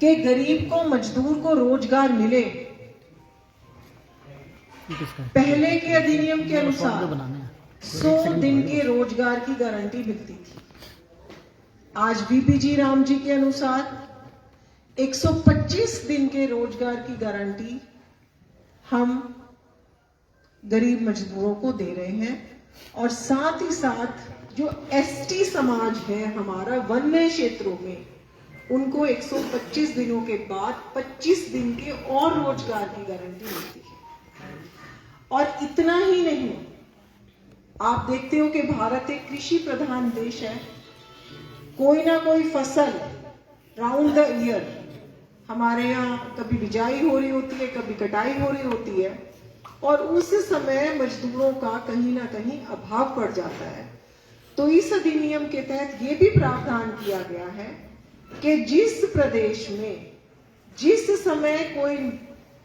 कि गरीब को, मजदूर को रोजगार मिले। पहले के अधिनियम के अनुसार 100 दिन के रोजगार की गारंटी मिलती थी। आज वीपीजी राम जी के अनुसार 125 दिन के रोजगार की गारंटी हम गरीब मजदूरों को दे रहे हैं। और साथ ही साथ जो एसटी समाज है हमारा वन्य क्षेत्रों में, उनको 125 दिनों के बाद 25 दिन के और रोजगार की गारंटी मिलती है। और इतना ही नहीं, आप देखते हो कि भारत एक कृषि प्रधान देश है। कोई ना कोई फसल राउंड द ईयर हमारे यहाँ कभी बिजाई हो रही होती है, कभी कटाई हो रही होती है, और उस समय मजदूरों का कहीं ना कहीं अभाव पड़ जाता है। तो इस अधिनियम के तहत ये भी प्रावधान किया गया है कि जिस प्रदेश में जिस समय कोई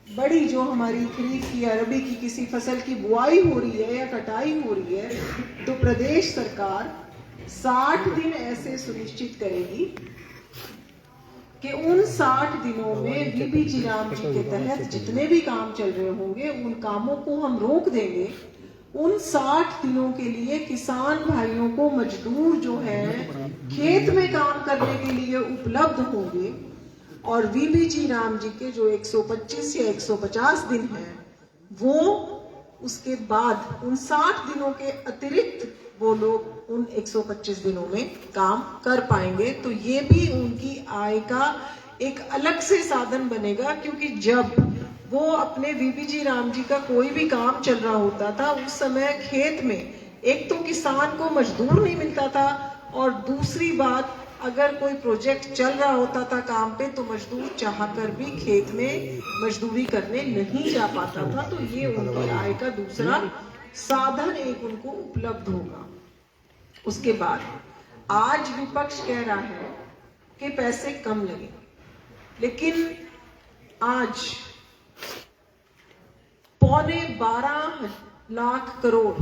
बड़ी जो हमारी खरीफ की या रबी की किसी फसल की बुआई हो रही है या कटाई हो रही है, तो प्रदेश सरकार 60 दिन ऐसे सुनिश्चित करेगी कि उन 60 दिनों में वीपीजी राम जी के तहत जितने भी काम चल रहे होंगे उन कामों को हम रोक देंगे। उन 60 दिनों के लिए किसान भाइयों को मजदूर जो है खेत में काम करने के लिए उपलब्ध होंगे। और वीपीजी राम जी के जो 125 या 150 दिन हैं, वो उसके बाद उन 60 दिनों के अतिरिक्त वो लोग उन 125 दिनों में काम कर पाएंगे। तो ये भी उनकी आय का एक अलग से साधन बनेगा, क्योंकि जब वो अपने वीपीजी राम जी का कोई भी काम चल रहा होता था, उस समय खेत में एक तो किसान को मजदूर नहीं मिलता था, और दूसरी बात अगर कोई प्रोजेक्ट चल रहा होता था काम पे, तो मजदूर चाहकर भी खेत में मजदूरी करने नहीं जा पाता था। तो ये उनकी आय का दूसरा साधन एक उनको उपलब्ध होगा। उसके बाद आज विपक्ष कह रहा है कि पैसे कम लगे, लेकिन आज 12.25 लाख करोड़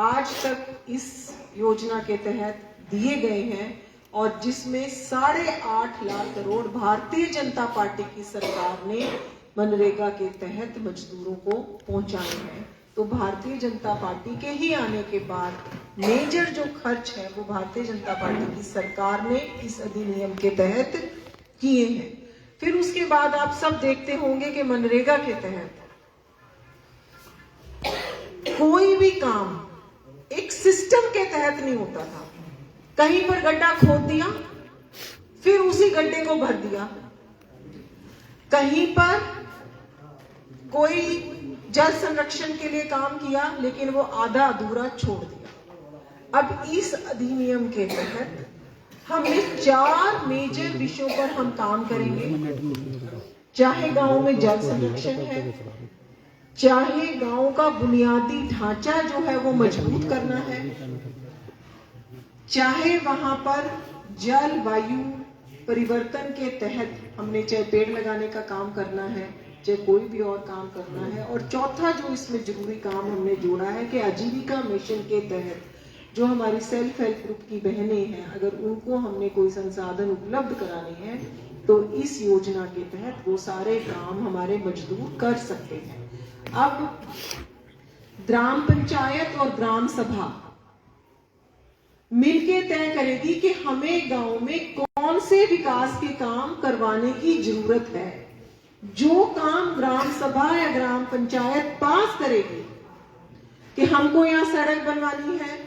आज तक इस योजना के तहत दिए गए हैं, और जिसमें 8.5 लाख करोड़ भारतीय जनता पार्टी की सरकार ने मनरेगा के तहत मजदूरों को पहुंचाए हैं। तो भारतीय जनता पार्टी के ही आने के बाद मेजर जो खर्च है वो भारतीय जनता पार्टी की सरकार ने इस अधिनियम के तहत किए हैं। फिर उसके बाद आप सब देखते होंगे कि मनरेगा के तहत कोई भी काम एक सिस्टम के तहत नहीं होता था। कहीं पर गड्ढा खोद दिया, फिर उसी गड्ढे को भर दिया। कहीं पर कोई जल संरक्षण के लिए काम किया, लेकिन वो आधा अधूरा छोड़ दिया। अब इस अधिनियम के तहत हमने 4 मेजर विषयों पर हम काम करेंगे। चाहे गांव में जल संरक्षण है, चाहे गांव का बुनियादी ढांचा जो है वो मजबूत करना है, चाहे वहां पर जल वायु परिवर्तन के तहत हमने चाहे पेड़ लगाने का काम करना है, चाहे कोई भी और काम करना है। और चौथा जो इसमें जरूरी काम हमने जोड़ा है कि आजीविका मिशन के तहत जो हमारी सेल्फ हेल्प ग्रुप की बहनें हैं, अगर उनको हमने कोई संसाधन उपलब्ध कराने हैं, तो इस योजना के तहत वो सारे काम हमारे मजदूर कर सकते हैं। अब ग्राम पंचायत और ग्राम सभा मिलके तय करेगी कि हमें गांव में कौन से विकास के काम करवाने की जरूरत है। जो काम ग्राम सभा या ग्राम पंचायत पास करेगी कि हमको यहाँ सड़क बनवानी है,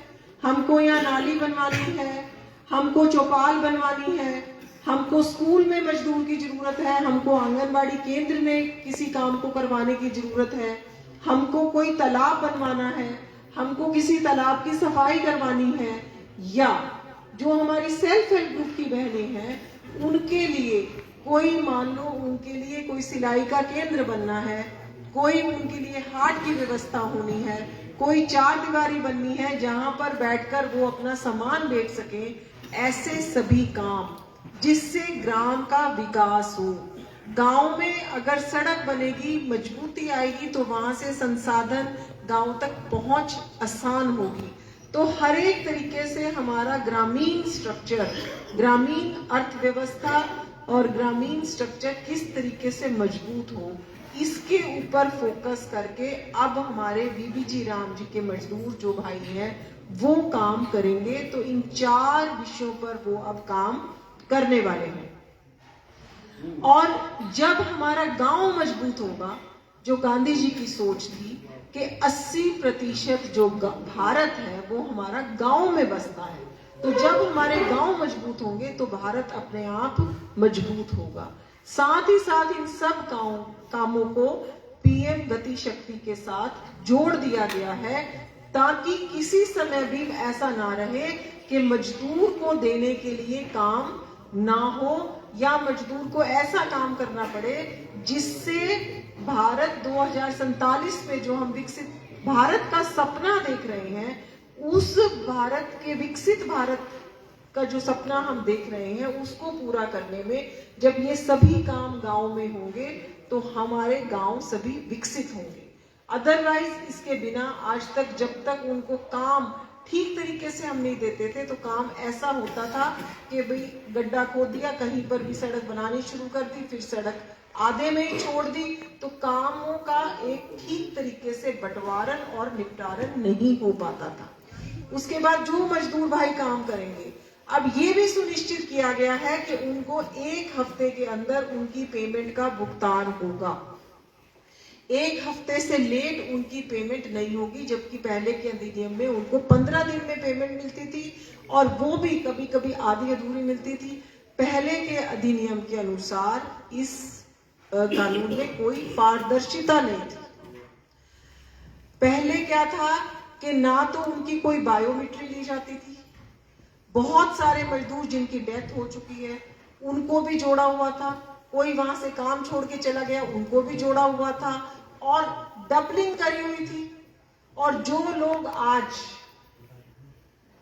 हमको यहाँ नाली बनवानी है, हमको चौपाल बनवानी है, हमको स्कूल में मजदूर की जरूरत है, हमको आंगनबाड़ी केंद्र में किसी काम को करवाने की जरूरत है, हमको कोई तालाब बनवाना है, हमको किसी तालाब की सफाई करवानी है, या जो हमारी सेल्फ हेल्प ग्रुप की बहनें हैं उनके लिए कोई, मान लो उनके लिए कोई सिलाई का केंद्र बनना है, कोई उनके लिए हाट की व्यवस्था होनी है, कोई 4 दीवारी बननी है जहां पर बैठकर वो अपना सामान बेच सके। ऐसे सभी काम जिससे ग्राम का विकास हो। गांव में अगर सड़क बनेगी, मजबूती आएगी, तो वहां से संसाधन गांव तक पहुंच आसान होगी। तो हर एक तरीके से हमारा ग्रामीण स्ट्रक्चर, ग्रामीण अर्थव्यवस्था और ग्रामीण स्ट्रक्चर किस तरीके से मजबूत हो, इसके ऊपर फोकस करके अब हमारे बीबीजी राम जी के मजदूर जो भाई हैं वो काम करेंगे। तो इन 4 विषयों पर वो अब काम करने वाले हैं। और जब हमारा गांव मजबूत होगा, जो गांधी जी की सोच थी कि 80% जो भारत है वो हमारा गांव में बसता है, तो जब हमारे गांव मजबूत होंगे तो भारत अपने आप मजबूत होगा। साथ ही साथ इन सब कामों को पीएम गति शक्ति के साथ जोड़ दिया गया है, ताकि किसी समय भी ऐसा ना रहे कि मजदूर को देने के लिए काम ना हो, या मजदूर को ऐसा काम करना पड़े जिससे भारत 2047 में जो हम विकसित भारत का सपना देख रहे हैं, उस भारत के विकसित भारत का जो सपना हम देख रहे हैं उसको पूरा करने में जब ये सभी काम गांव में होंगे तो हमारे गांव सभी विकसित होंगे। अदरवाइज इसके बिना आज तक जब तक उनको काम ठीक तरीके से हम नहीं देते थे तो काम ऐसा होता था कि भाई गड्ढा खोद दिया, कहीं पर भी सड़क बनानी शुरू कर दी, फिर सड़क आधे में ही छोड़ दी, तो कामों का एक ठीक तरीके से बंटवारन और निपटारन नहीं हो पाता था। उसके बाद जो मजदूर भाई काम करेंगे, अब ये भी सुनिश्चित किया गया है कि उनको 1 हफ्ते के अंदर उनकी पेमेंट का भुगतान होगा। 1 हफ्ते से लेट उनकी पेमेंट नहीं होगी, जबकि पहले के अधिनियम में उनको 15 दिन में पेमेंट मिलती थी और वो भी कभी कभी आधी अधूरी मिलती थी। पहले के अधिनियम के अनुसार इस कानून में कोई पारदर्शिता नहीं थी। पहले क्या था कि ना तो उनकी कोई बायोमेट्री ली जाती थी, बहुत सारे मजदूर जिनकी डेथ हो चुकी है उनको भी जोड़ा हुआ था, कोई वहां से काम छोड़ के चला गया उनको भी जोड़ा हुआ था, और डबलिंग करी हुई थी। और जो लोग आज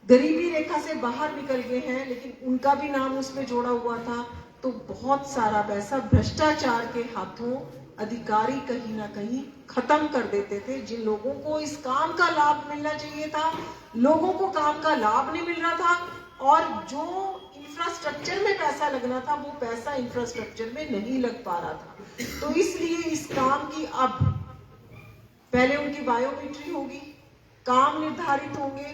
गरीबी रेखा से बाहर निकल गए हैं लेकिन उनका भी नाम उसमें जोड़ा हुआ था, तो बहुत सारा पैसा भ्रष्टाचार के हाथों अधिकारी कहीं ना कहीं खत्म कर देते थे। जिन लोगों को इस काम का लाभ मिलना चाहिए था, लोगों को काम का लाभ नहीं मिल रहा था, और जो इंफ्रास्ट्रक्चर में पैसा लगना था वो पैसा इंफ्रास्ट्रक्चर में नहीं लग पा रहा था। तो इसलिए इस काम की अब पहले उनकी बायोमेट्री होगी, काम निर्धारित होंगे,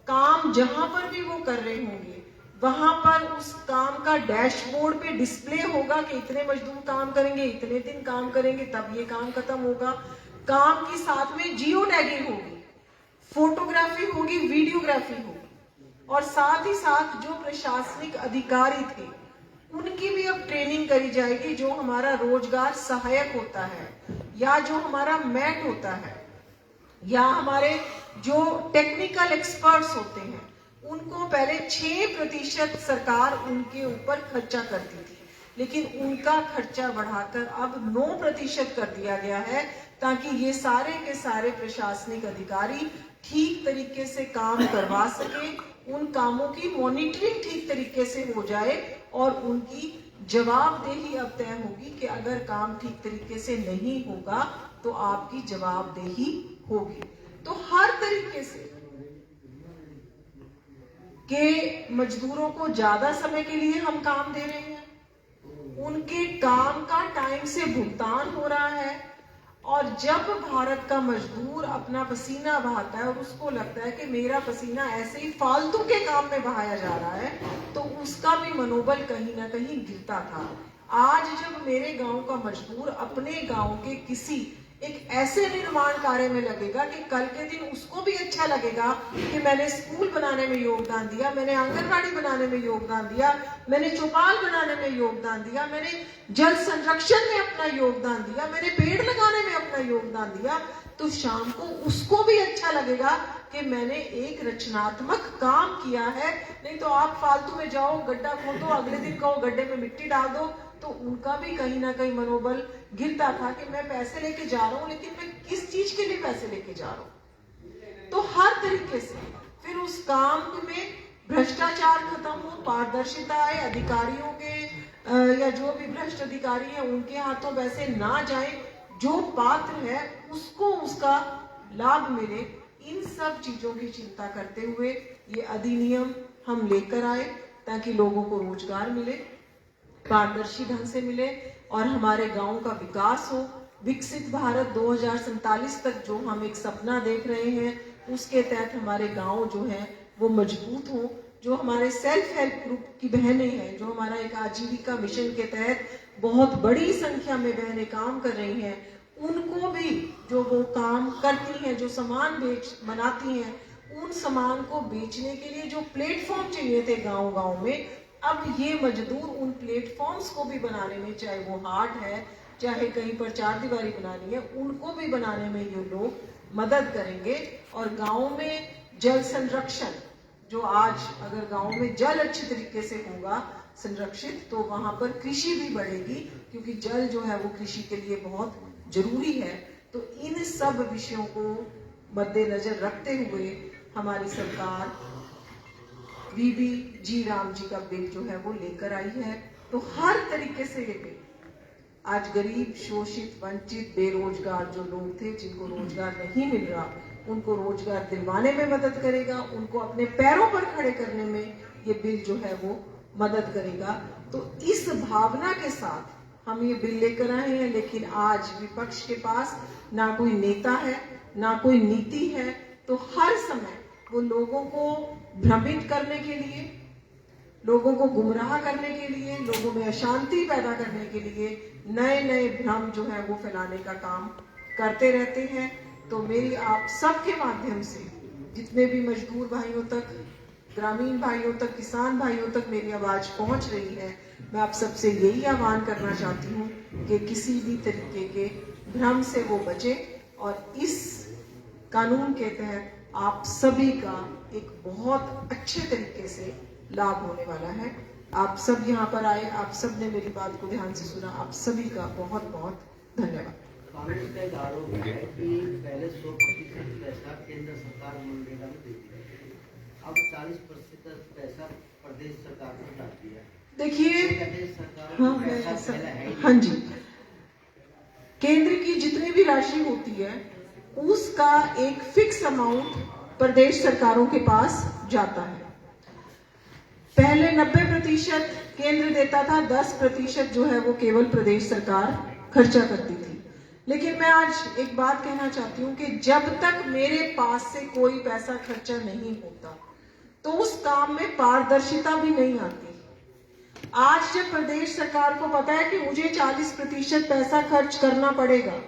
काम जहां पर भी वो कर रहे होंगे वहां पर उस काम का डैशबोर्ड पे डिस्प्ले होगा कि इतने मजदूर काम करेंगे, इतने दिन काम करेंगे, तब ये काम खत्म होगा। काम के साथ में जियो टैगिंग होगी, फोटोग्राफी होगी, वीडियोग्राफी होगी, और साथ ही साथ जो प्रशासनिक अधिकारी थे उनकी भी अब ट्रेनिंग करी जाएगी। जो हमारा रोजगार सहायक होता है, या जो हमारा मैट होता है, या हमारे जो टेक्निकल एक्सपर्ट्स होते हैं, उनको पहले 6% सरकार उनके ऊपर खर्चा करती थी, लेकिन उनका खर्चा बढ़ाकर अब 9% कर दिया गया है, ताकि ये सारे के सारे प्रशासनिक अधिकारी ठीक तरीके से काम करवा सके, उन कामों की मॉनिटरिंग ठीक तरीके से हो जाए, और उनकी जवाबदेही अब तय होगी कि अगर काम ठीक तरीके से नहीं होगा तो आपकी जवाबदेही होगी। तो हर तरीके से के मजदूरों को ज्यादा समय के लिए हम काम दे रहे हैं, उनके काम का टाइम से भुगतान हो रहा है, और जब भारत का मजदूर अपना पसीना बहाता है और उसको लगता है कि मेरा पसीना ऐसे ही फालतू के काम में बहाया जा रहा है, तो उसका भी मनोबल कहीं ना कहीं गिरता था। आज जब मेरे गांव का मजदूर अपने गांव के किसी एक ऐसे निर्माण कार्य में लगेगा कि कल के दिन उसको भी अच्छा लगेगा कि मैंने स्कूल बनाने में योगदान दिया, मैंने आंगनबाड़ी बनाने में योगदान दिया, मैंने चौपाल बनाने में योगदान दिया, मैंने जल संरक्षण में अपना योगदान दिया, मैंने पेड़ लगाने में अपना योगदान दिया, तो शाम को उसको भी अच्छा लगेगा कि मैंने एक रचनात्मक काम किया है। नहीं तो आप फालतू में जाओ, गड्ढा खोदो, अगले दिन कहो गड्ढे में मिट्टी डाल दो, तो उनका भी कहीं ना कहीं मनोबल गिरता था कि मैं पैसे लेके जा रहा हूं, लेकिन मैं किस चीज के लिए पैसे लेके जा रहा हूं। तो हर तरीके से फिर उस काम में भ्रष्टाचार खत्म हो, पारदर्शिता आए, अधिकारियों के या जो भी भ्रष्ट अधिकारी है उनके हाथों पैसे ना जाए, जो पात्र है उसको उसका लाभ मिले। इन सब चीजों की चिंता करते हुए ये अधिनियम हम लेकर आए ताकि लोगों को रोजगार मिले, पारदर्शी ढंग से मिले और हमारे गांव का विकास हो। विकसित भारत 2047 तक जो हम एक सपना देख रहे हैं, उसके तहत हमारे गांव जो है वो मजबूत हो। जो हमारे सेल्फ हेल्प ग्रुप की बहनें हैं, जो हमारा एक आजीविका मिशन के तहत बहुत बड़ी संख्या में बहनें काम कर रही हैं, उनको भी जो वो काम करती हैं, जो सामान बनाती हैं, उन सामान को बेचने के लिए जो प्लेटफॉर्म चाहिए थे गांव-गांव में, अब ये मजदूर उन प्लेटफॉर्म्स को भी बनाने में, चाहे वो हाट है, चाहे कहीं पर चार दीवारी बनानी है, उनको भी बनाने में ये लोग मदद करेंगे। और गांव में जल संरक्षण, जो आज अगर गांव में जल अच्छी तरीके से होगा संरक्षित, तो वहां पर कृषि भी बढ़ेगी, क्योंकि जल जो है वो कृषि के लिए बहुत जरूरी है। तो इन सब विषयों को मद्देनजर रखते हुए हमारी सरकार बीबीजी राम जी का बिल जो है वो लेकर आई है। तो हर तरीके से ये बिल आज गरीब, शोषित, वंचित, बेरोजगार जो लोग थे, जिनको रोजगार नहीं मिल रहा, उनको रोजगार दिलवाने में मदद करेगा, उनको अपने पैरों पर खड़े करने में ये बिल जो है वो मदद करेगा। तो इस भावना के साथ हम ये बिल लेकर आए हैं। लेकिन आज विपक्ष के पास ना कोई नेता है, ना कोई नीति है, तो हर समय वो लोगों को भ्रमित करने के लिए, लोगों को गुमराह करने के लिए, लोगों में अशांति पैदा करने के लिए नए नए भ्रम जो है वो फैलाने का काम करते रहते हैं। तो मेरी आप सबके माध्यम से जितने भी मजदूर भाइयों तक, ग्रामीण भाइयों तक, किसान भाइयों तक मेरी आवाज पहुंच रही है, मैं आप सबसे यही आह्वान करना चाहती हूँ कि किसी भी तरीके के भ्रम से वो बचे। और इस कानून के तहत आप सभी का एक बहुत अच्छे तरीके से लाभ होने वाला है। आप सब यहाँ पर आए, आप सब ने मेरी बात को ध्यान से सुना, आप सभी का बहुत बहुत धन्यवाद। कांग्रेस का एक आरोप है कि पहले 100% पैसा केंद्र सरकार मनरेगा में देती है, अब 40% पैसा प्रदेश सरकार को जाती है। देखिए, हाँ जी, केंद्र की जितनी भी राशि होती है उसका एक फिक्स अमाउंट प्रदेश सरकारों के पास जाता है। पहले 90% केंद्र देता था, 10% जो है वो केवल प्रदेश सरकार खर्चा करती थी। लेकिन मैं आज एक बात कहना चाहती हूँ कि जब तक मेरे पास से कोई पैसा खर्चा नहीं होता, तो उस काम में पारदर्शिता भी नहीं आती। आज जब प्रदेश सरकार को पता है कि मुझे 40% पैसा खर्च करना पड़ेगा,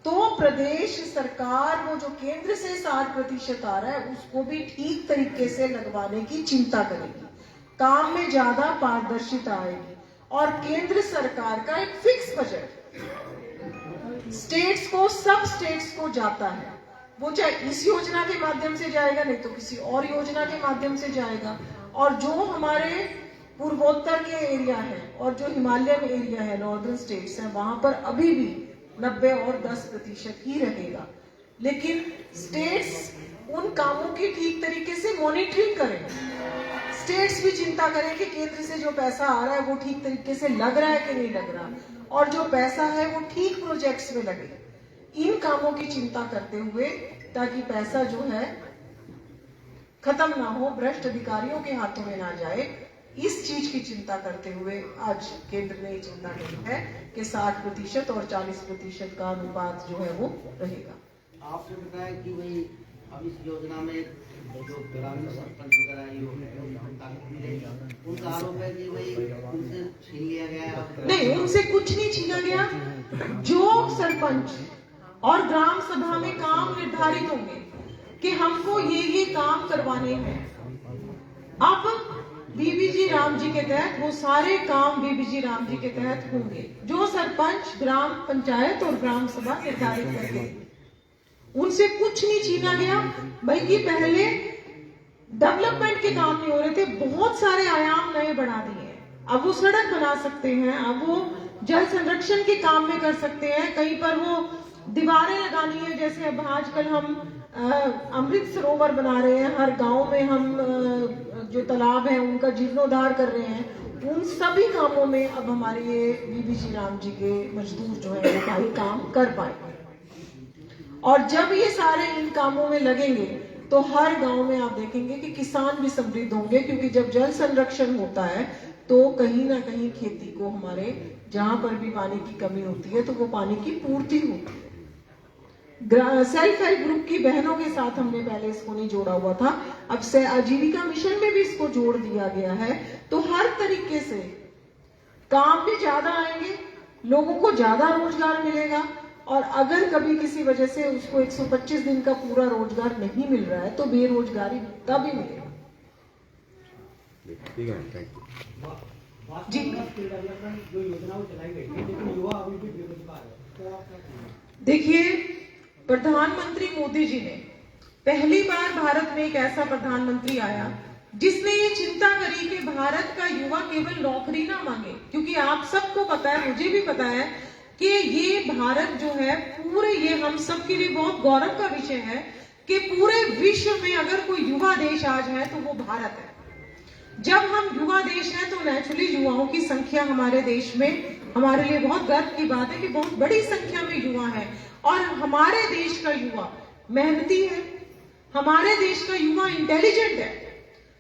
तो प्रदेश सरकार वो जो केंद्र से 60% आ रहा है उसको भी ठीक तरीके से लगवाने की चिंता करेगी। काम में ज्यादा पारदर्शिता आएगी। और केंद्र सरकार का एक फिक्स बजट स्टेट्स को, सब स्टेट्स को जाता है, वो चाहे इस योजना के माध्यम से जाएगा, नहीं तो किसी और योजना के माध्यम से जाएगा। और जो हमारे पूर्वोत्तर के एरिया है और जो हिमालयन एरिया है, नॉर्दर्न स्टेट्स हैं, वहां पर अभी भी 90 और 10% ही रहेगा। लेकिन स्टेट्स उन कामों की ठीक तरीके से मॉनिटरिंग करें। स्टेट्स भी चिंता करें कि केंद्र से जो पैसा आ रहा है वो ठीक तरीके से लग रहा है कि नहीं लग रहा, और जो पैसा है वो ठीक प्रोजेक्ट्स में लगे। इन कामों की चिंता करते हुए, ताकि पैसा जो है खत्म ना हो, भ्रष्ट अधिकारियों के हाथों में ना जाए, इस चीज की चिंता करते हुए आज केंद्र ने ये चिंता की है कि 60% और 40% का अनुपात जो है वो रहेगा। आपने बताया कि भाई अब इस योजना में जो ग्रामीण सरपंच उनका आरोप है कि भाई उनसे छीन लिया गया। नहीं, उनसे कुछ नहीं छीना गया। जो सरपंच और ग्राम सभा में काम निर्धारित होंगे कि हमको ये काम करवाने हैं, अब बीबीजी राम जी के तहत वो सारे काम बीबीजी राम जी के तहत होंगे। जो सरपंच, ग्राम पंचायत और ग्राम सभा निर्धारित करके, उनसे कुछ नहीं छीना गया। बल्कि पहले डेवलपमेंट के काम नहीं हो रहे थे, बहुत सारे आयाम नए बढ़ा दिए हैं। अब वो सड़क बना सकते हैं, अब वो जल संरक्षण के काम में कर सकते हैं, कहीं पर वो दीवारें लगानी है, जैसे अब आजकल हम अमृत सरोवर बना रहे हैं, हर गांव में हम जो तालाब है उनका जीर्णोद्धार कर रहे हैं। उन सभी कामों में अब हमारे ये बीबीजी राम जी के मजदूर जो है वो भाई काम कर पाएंगे। और जब ये सारे इन कामों में लगेंगे तो हर गांव में आप देखेंगे कि किसान भी समृद्ध होंगे, क्योंकि जब जल संरक्षण होता है तो कहीं ना कहीं खेती को हमारे जहां पर भी पानी की कमी होती है तो वो पानी की पूर्ति होती है। सेल्फ हेल्प ग्रुप की बहनों के साथ हमने पहले इसको नहीं जोड़ा हुआ था, अब से आजीविका मिशन में भी इसको जोड़ दिया गया है। तो हर तरीके से काम भी ज्यादा आएंगे, लोगों को ज्यादा रोजगार मिलेगा, और अगर कभी किसी वजह से उसको 125 दिन का पूरा रोजगार नहीं मिल रहा है तो बेरोजगारी तभी मिलेगा। ठीक है, थैंक यू। जी जो योजनाएं चलाई गई थी लेकिन युवा अभी भी बेरोजगार है, तो आप क्या कहेंगे? देखिए, प्रधानमंत्री मोदी जी ने पहली बार भारत में एक ऐसा प्रधानमंत्री आया जिसने ये चिंता करी कि भारत का युवा केवल नौकरी ना मांगे, क्योंकि आप सबको पता है, मुझे भी पता है कि ये भारत जो है पूरे, ये हम सब के लिए बहुत गौरव का विषय है कि पूरे विश्व में अगर कोई युवा देश आज है तो वो भारत है। जब हम युवा देश हैं तो नेचुरली युवाओं की संख्या हमारे देश में, हमारे लिए बहुत गर्व की बात है कि बहुत बड़ी संख्या में युवा है, और हमारे देश का युवा मेहनती है, हमारे देश का युवा इंटेलिजेंट है।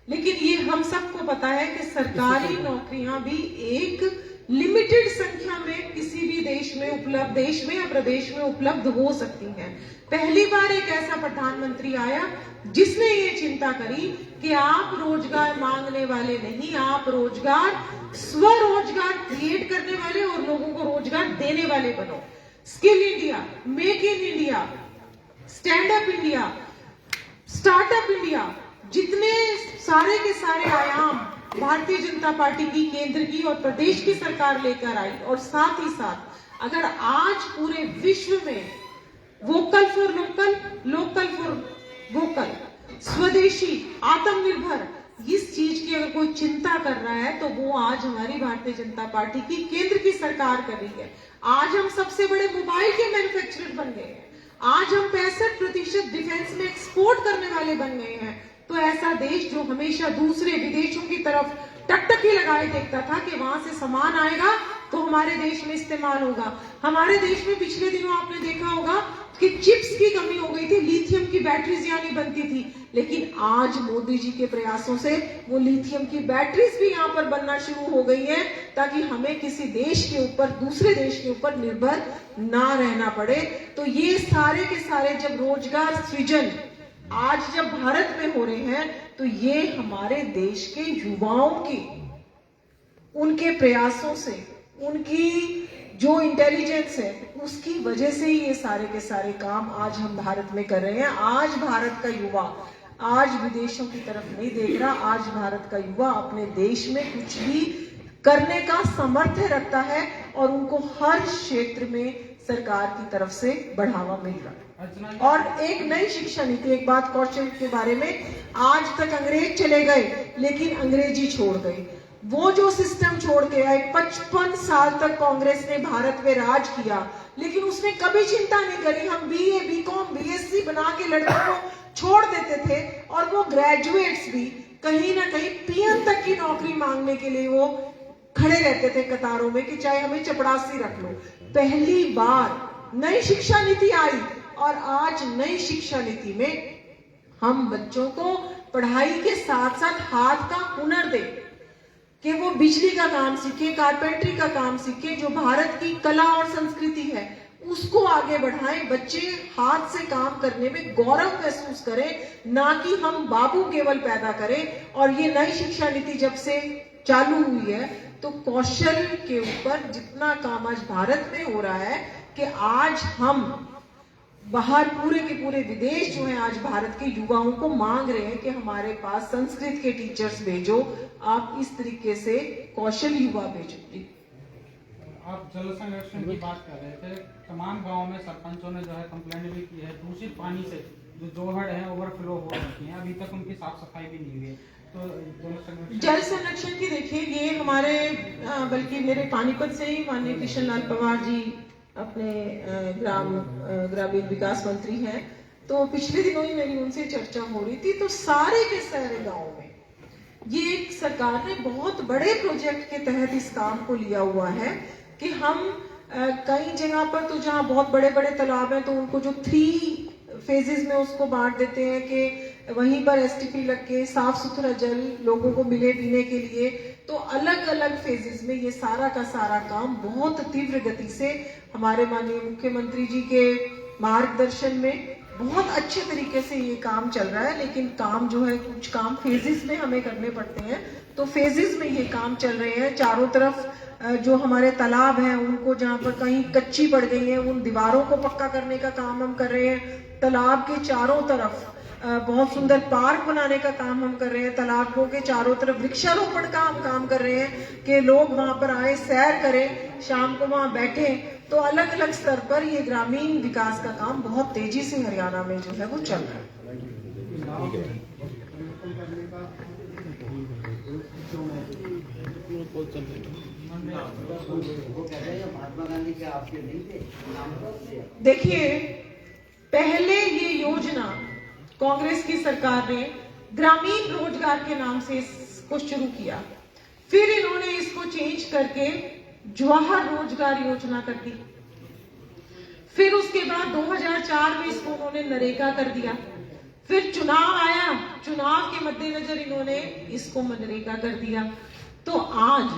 लेकिन ये हम सबको पता है कि सरकारी नौकरियां भी एक लिमिटेड संख्या में किसी भी देश में उपलब्ध, देश में या प्रदेश में उपलब्ध हो सकती हैं। पहली बार एक ऐसा प्रधानमंत्री आया जिसने ये चिंता करी कि आप रोजगार मांगने वाले नहीं, आप रोजगार, स्वरोजगार क्रिएट करने वाले और लोगों को रोजगार देने वाले बनो। Skill India, make in India, stand up India, startup India, जितने सारे के सारे आयाम भारतीय जनता पार्टी की, केंद्र की और प्रदेश की सरकार लेकर आई, और साथ ही साथ अगर आज पूरे विश्व में vocal for local, local for vocal, स्वदेशी, आत्मनिर्भर, इस चीज की अगर कोई चिंता कर रहा है तो वो आज हमारी भारतीय जनता पार्टी की केंद्र की सरकार कर रही है। आज हम सबसे बड़े मोबाइल के मैन्युफैक्चरर बन गए हैं, आज हम 65% डिफेंस में एक्सपोर्ट करने वाले बन गए हैं। तो ऐसा देश जो हमेशा दूसरे विदेशों की तरफ टकटकी लगाए देखता था कि वहां से सामान आएगा तो हमारे देश में इस्तेमाल होगा। हमारे देश में पिछले दिनों आपने देखा होगा कि चिप्स की कमी हो गई थी, लिथियम की बैटरीज यहाँ नहीं बनती थी, लेकिन आज मोदी जी के प्रयासों से वो लिथियम की बैटरीज भी यहाँ पर बनना शुरू हो गई है, ताकि हमें किसी देश के ऊपर, दूसरे देश के ऊपर निर्भर ना रहना पड़े। तो ये सारे के सारे जब रोजगार सृजन आज जब भारत में हो रहे हैं तो ये हमारे देश के युवाओं की, उनके प्रयासों से, उनकी जो इंटेलिजेंस है उसकी वजह से ही ये सारे के सारे काम आज हम भारत में कर रहे हैं। आज भारत का युवा आज विदेशों की तरफ नहीं देख रहा, आज भारत का युवा अपने देश में कुछ भी करने का सामर्थ्य रखता है और उनको हर क्षेत्र में सरकार की तरफ से बढ़ावा मिल रहा है। और एक नई शिक्षा नीति, एक बात कौशल के बारे में, आज तक अंग्रेज चले गए लेकिन अंग्रेजी छोड़ गए, वो जो सिस्टम छोड़ के आए, 55 साल तक कांग्रेस ने भारत में राज किया, लेकिन उसने कभी चिंता नहीं करी। हम बीए, बीकॉम, बीएससी बना के लड़कों को छोड़ देते थे और वो ग्रेजुएट्स भी कहीं ना कहीं पीएम तक की नौकरी मांगने के लिए वो खड़े रहते थे कतारों में कि चाहे हमें चपड़ासी रख लो। पहली बार नई शिक्षा नीति आई और आज नई शिक्षा नीति में हम बच्चों को पढ़ाई के साथ साथ हाथ का हुनर दें कि वो बिजली का काम सीखे, कारपेंटरी का काम सीखे, जो भारत की कला और संस्कृति है उसको आगे बढ़ाएं। बच्चे हाथ से काम करने में गौरव महसूस करें, ना कि हम बाबू केवल पैदा करें। और ये नई शिक्षा नीति जब से चालू हुई है तो कौशल के ऊपर जितना काम आज भारत में हो रहा है कि आज हम बाहर पूरे के पूरे विदेश जो है आज भारत के युवाओं को मांग रहे हैं कि हमारे पास संस्कृत के टीचर्स भेजो, आप इस तरीके से कौशल युवा भेजो। आप जल संरक्षण की बात कर रहे थे, तमाम गांवों में सरपंचों ने जो है कंप्लेंट भी की है, दूषित पानी से जो जोहड़ है ओवरफ्लो हो रही है, अभी तक उनकी साफ सफाई भी नहीं हुई है। तो जल संरक्षण की देखिए, ये हमारे बल्कि मेरे पानीपत से ही माननीय कृष्ण लाल पंवार जी अपने ग्रामीण विकास मंत्री हैं, तो पिछले दिनों ही मेरी उनसे चर्चा हो रही थी। तो सारे के सारे गाँव में ये एक सरकार ने बहुत बड़े प्रोजेक्ट के तहत इस काम को लिया हुआ है कि हम कई जगह पर तो जहाँ बहुत बड़े बड़े तालाब हैं तो उनको जो 3 फेजेस में उसको बांट देते हैं कि वहीं पर एसटीपी लग के साफ सुथरा जल लोगों को मिले पीने के लिए। तो अलग अलग फेजेस में ये सारा का सारा काम बहुत तीव्र गति से हमारे माननीय मुख्यमंत्री जी के मार्गदर्शन में बहुत अच्छे तरीके से ये काम चल रहा है। लेकिन काम जो है, कुछ काम फेजेस में हमें करने पड़ते हैं, तो फेजेस में ये काम चल रहे हैं। चारों तरफ जो हमारे तालाब हैं, उनको जहाँ पर कहीं कच्ची पड़ गई है, उन दीवारों को पक्का करने का काम हम कर रहे हैं। तालाब के चारों तरफ बहुत सुंदर पार्क बनाने का काम हम कर रहे हैं। तालाबों के चारों तरफ वृक्षारोपण का हम काम कर रहे हैं कि लोग वहां पर आए, सैर करें, शाम को वहां बैठे। तो अलग अलग स्तर पर ये ग्रामीण विकास का काम बहुत तेजी से हरियाणा में जो है वो चल रहा है। वो कहते हैं महात्मा गांधी के आपके नहीं थे, नाम तो देखिए, पहले ये योजना कांग्रेस की सरकार ने ग्रामीण रोजगार के नाम से इसको शुरू किया। फिर इन्होंने इसको चेंज करके जवाहर रोजगार योजना कर दी। फिर उसके बाद 2004 में इसको उन्होंने नरेगा कर दिया। फिर चुनाव आया, चुनाव के मद्देनजर इन्होंने इसको मनरेगा कर दिया। तो आज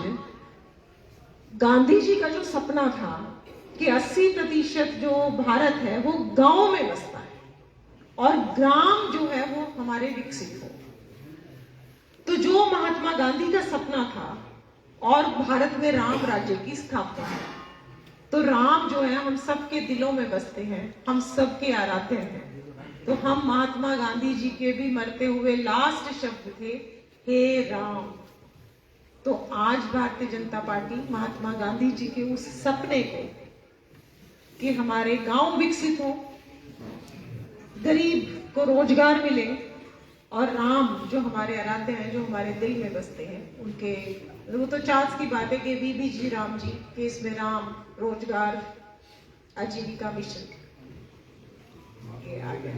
गांधी जी का जो सपना था कि 80% जो भारत है वो गांव में बसता है और ग्राम जो है वो हमारे विकसित हो, तो जो महात्मा गांधी का सपना था और भारत में राम राज्य की स्थापना है, तो राम जो है हम सबके दिलों में बसते हैं, हम सबके आराध्य हैं। तो हम महात्मा गांधी जी के भी मरते हुए लास्ट शब्द थे, हे राम। तो आज भारतीय जनता पार्टी महात्मा गांधी जी के उस सपने को कि हमारे गांव विकसित हो, गरीब को रोजगार मिले और राम जो हमारे आराध्य हैं, जो हमारे दिल में बसते हैं, उनके, वो तो चांस की बात है कि बीबीजी राम जी के इसमें राम, रोजगार, आजीविका मिशन ये आ गया।